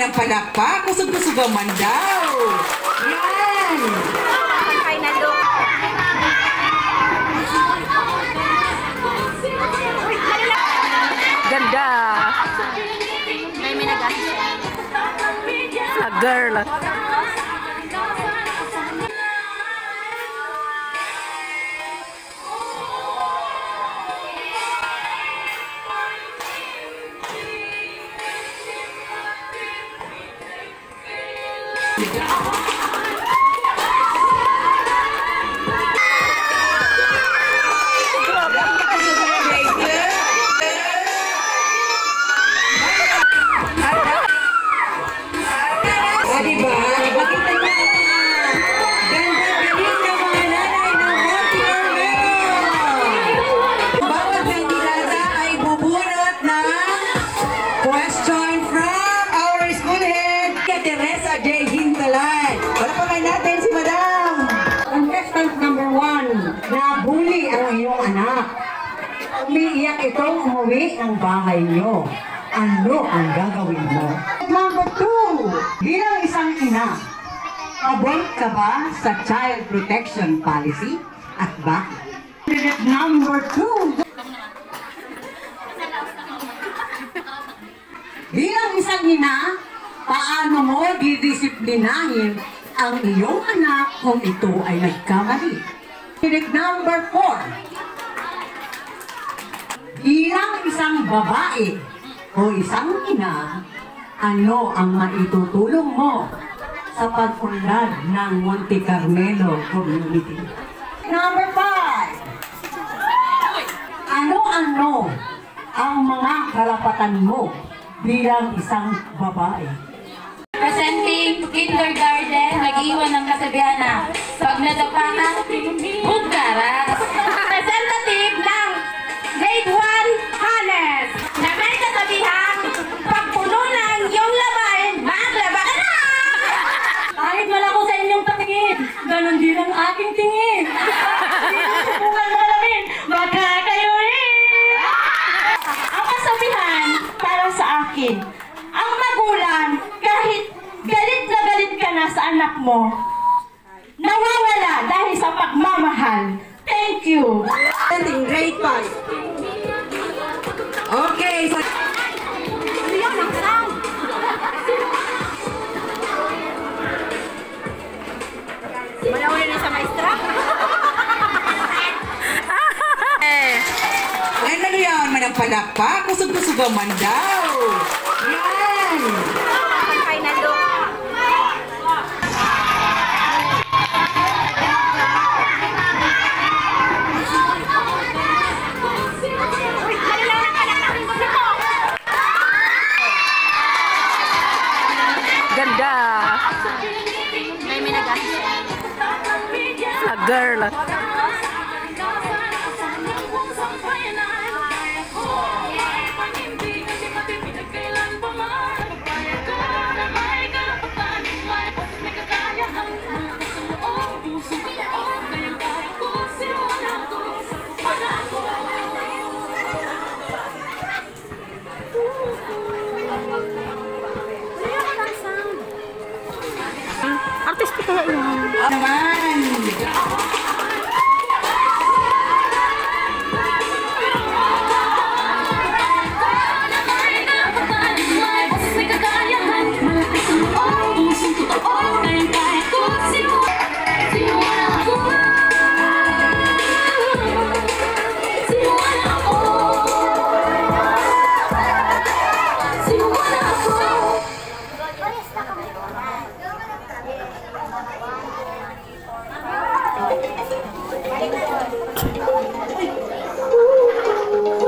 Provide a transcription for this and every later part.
ng palakpak, kusog-kusugaw man daw. Yan! Final look. Ganda! May nag-assist. A girl. Umiiyak itong umuwi ng bahay nyo. Ano ang gagawin mo? Number 2, bilang isang ina, abot ka ba sa Child Protection Policy? At bakit? Number 2, bilang isang ina, paano mo didisiplinahin ang iyong anak kung ito ay nagkamali? Number 4, bilang isang babae o isang ina, ano ang maitutulong mo sa pag-unlad ng Monte Carmelo Community? Number 5, ano-ano ang mga karapatan mo bilang isang babae? Presenting kindergarten, nag-iwan ng kasabihan na pag nadapa ka, bugkaras. Representative ng Grade 1 Hannes, na may kasabihan, pag puno ng iyong labahin, maglaba ka na! Kahit malako sa inyong patingin, ganon din ang aking tingin. Subukan mo alamin, baka kayo rin! Ang kasabihan para sa akin, ang magulang, kahit galit na galit ka na sa anak mo, nawawala dahil sa pagmamahal. Thank you! Grade 5. Okay, so Malauli na sa maestra? ano yan? Manang palakpak, kusog-kusugaw man daw. Yan! Final look. Ganda! May nag-assist. A girl. Artista kaya yun. Naman!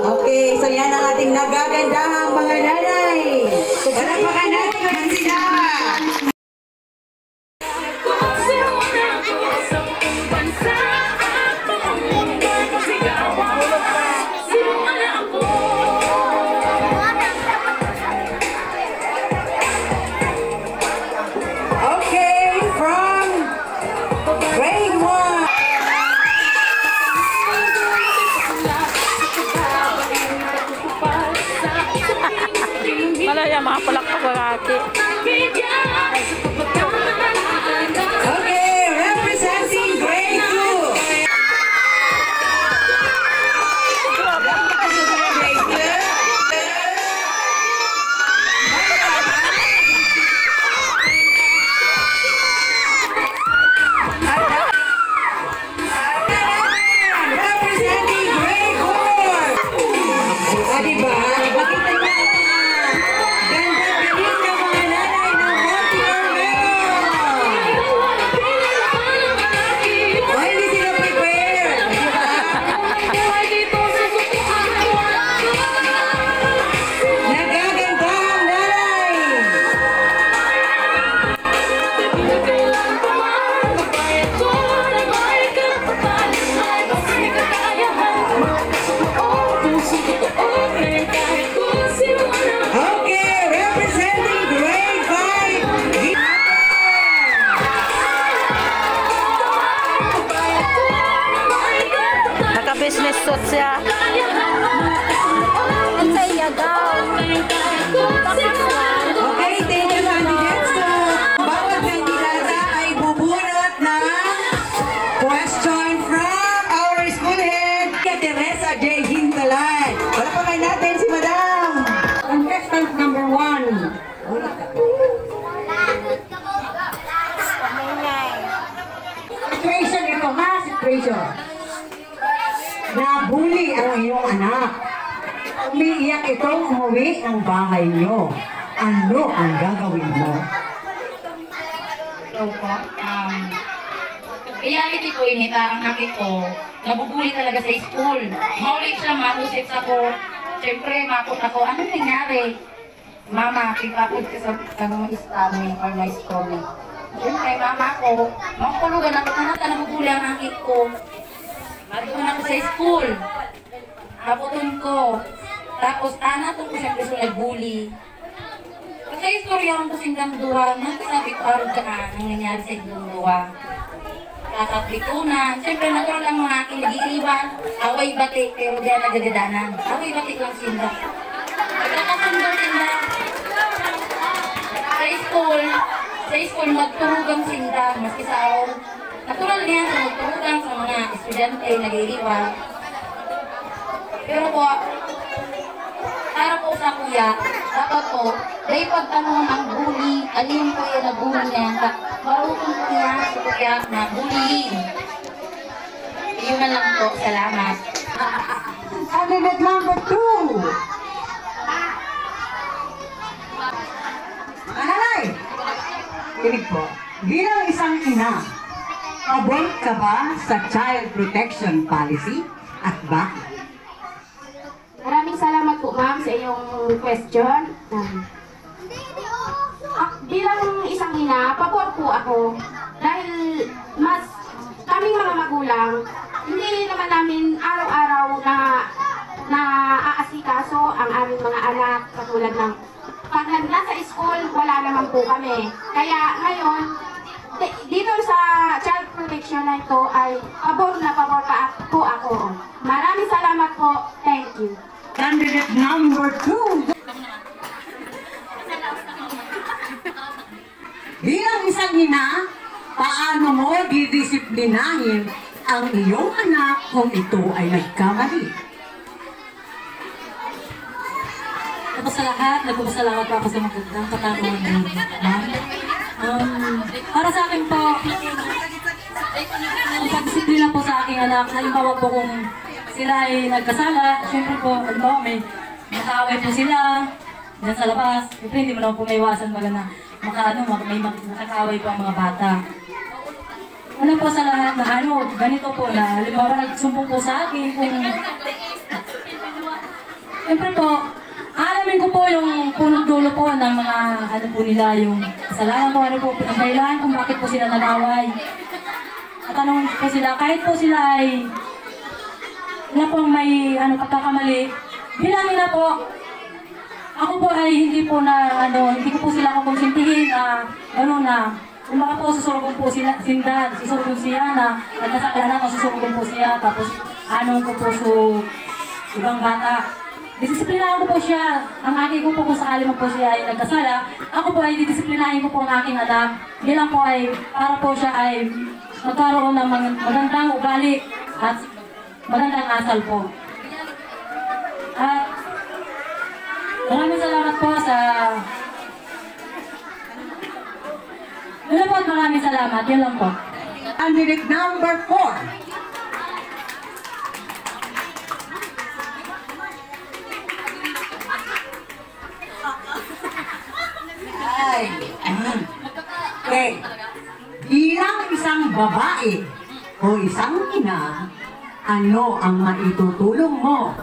Okay, so yan ang ating nagagandahang mga nanay. Palapakan natin naman sila. Okay, from grade 1. Malaya mga palakpak lalaki. Okay, representing grade 2. Representing grade 4. O diba? Makita niyo ang ganda-galing ng mga nanay ng Montier Meron. O hindi sila prepared. Nagaganda ang nanay. Okay, representing grade 5. Naka-business suit siya. Ang saya daw. Okay, thank you, candidates. So, bawat kandidata ay bubunot ng question from our school head, Teresa J. Hintalan. Wala pa kayo natin si Madam. Contestant number 1. Situation ito ha, situation. Nabuli ang iyong anak. Umiiyak itong umuwi ng bahay niyo. Ano ang gagawin mo? So po, reality ko inita ang anak ko, nabubuli talaga sa school. Maulit siya, mausip sa ko. Siyempre, makot ako, ano nangyari? Mama, pipapod ka sa mga istami or na school. Siyempre, mama ko, makulugan ako, kanata nabubuli ang anak ko. Matutunan ako sa school. Aputon ko. Tapos, anak ko siyempre sa nagbuli. Sa istorya ko sindang duwa, nagsasabi ko araw ka ang nangyari sa inyong duwa. Kakaplitunan, siyempre natural lang mga aking nag-iiwan, away batik, pero di na nagdadanan. Away batik lang sinda. Nagkakasundo sinda. Sa school, magturugang sinda, maski sa araw. Natural niya sa magturugang sa mga estudyante, nag-iiwan. Pero po, para po sa kuya, dapat po, dahil pagtanong ang bully, alin po yan na bully niya, marunong po niya sa kuya na bullying. Yun na lang po, salamat. Candidate number 2. Nanay, kinig po. Bilang isang ina, pabor ka ba sa Child Protection Policy at bakit? Maraming salamat po ma'am sa iyong question. Bilang isang ina, pabor po ako. Dahil mas kaming mga magulang, hindi naman namin araw-araw na aasikaso ang aming mga anak katulad ng pag nasa school, wala naman po kami. Kaya ngayon, dito sa child protection na ito ay pabor na pabor pa po ako. Maraming salamat po. Thank you. Candidate number 2. Bilang isang ina, paano mo didisiplinahin ang iyong anak kung ito ay nagkamali? Tapos sa lahat, nagpapasalamat pa ako sa magandang katanungan ni ma'am. Para sa akin po, ang pagdisiplina po sa aking anak, halimbawa po kung sila ay nagkasala, siyempre po, halimbawa may nakaaway po sila, dyan sa labas, siyempre hindi mo naman po may iwasan may nakakaaway po ang mga bata. Una po sa lahat na ganito po na, halimbawa nagsumbong po sa akin kung, siyempre po, alamin ko po yung punong dulo po ng mga po nila, yung kasalanan po, ang dahilan kung bakit po sila nag-away. At tanong po sila, kahit po sila ay na pong may pagkakamali, bilang nila po, ako po ay hindi ko po sila kukonsintihin na kung baka po susurugong po sila, susurugong siya na nagkasakala na susurugong po siya, tapos ko po sa ibang bata. Disiplinahan ko po siya. Ang aking ko po kung sakali mo po siya ay nagkasala, ako po ay didisiplinahin ko po ang aking anak. Bilang po ay para po siya ay magkaroon ng magandang ugali at magandang asal po. At maraming salamat po sa... Yun po at maraming salamat. Yun lang po. Candidate number 4. Okay. Bilang isang babae o isang ina, ano ang maitutulong mo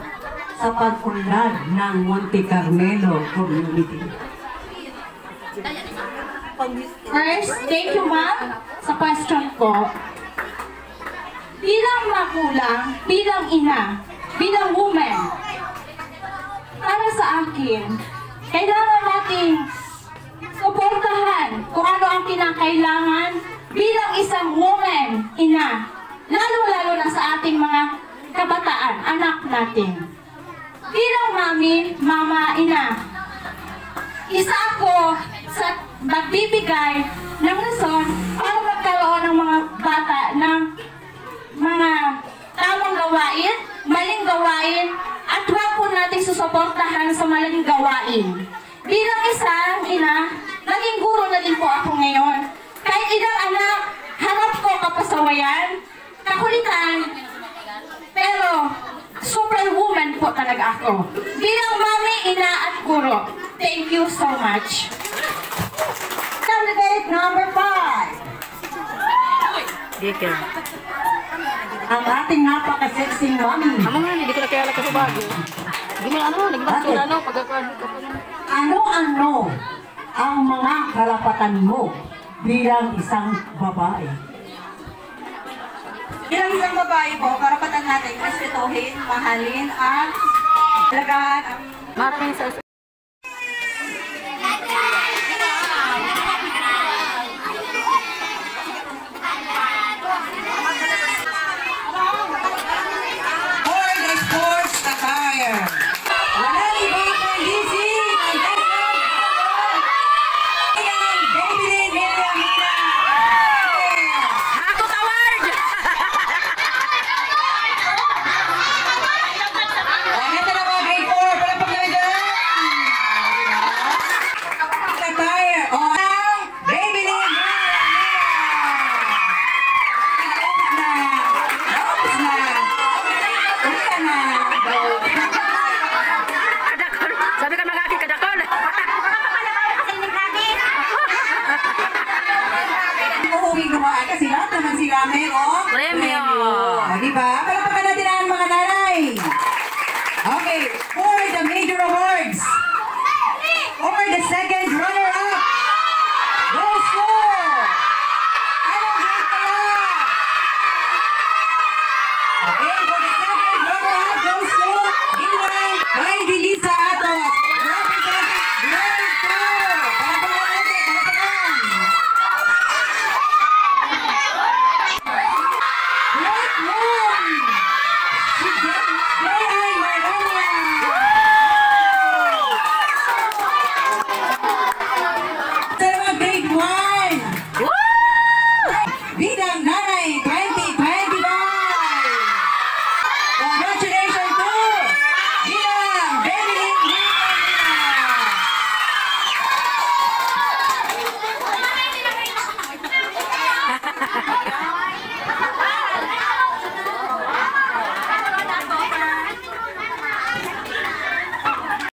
sa pag-unlad ng Monte Carmelo Community? First, thank you ma'am sa question ko. Bilang magulang, bilang ina, bilang woman, para sa akin, kailangan nating suportahan kung ano ang kinakailangan bilang isang woman, ina, lalo-lalo na sa ating mga kabataan, anak natin. Bilang mami, mama, ina, isa ako sa nagbibigay ng rason para magkaroon ng mga bata ng mga tamang gawain, maling gawain, at huwag po natin susuportahan sa maling gawain. Bilang isang ina, naging guro na din po ako ngayon. Kahit ilang anak, harap ko kapasawayan, kakulitan, pero superwoman po talaga ako. Bilang mami, ina at guro. Thank you so much. Candidate number 5. Ang ating napaka-sexy mami. Hindi ko na kaya ka sa bago. Ano-ano ang mga karapatan mo bilang isang babae? Bilang isang babae po, karapatan natin respetuhin, mahalin, at alagaan ang Maraming sa for the sports attire. Walang iba kundi si David Villamina. Ako taward! Ito na mga grade 4, palapag na dyan. Attire. David Villamina. Tapos na. Uwi ka na. Kadakol! Sabi ka mga aking kadakol! Uuwi gumaan kasi lahat naman sila meron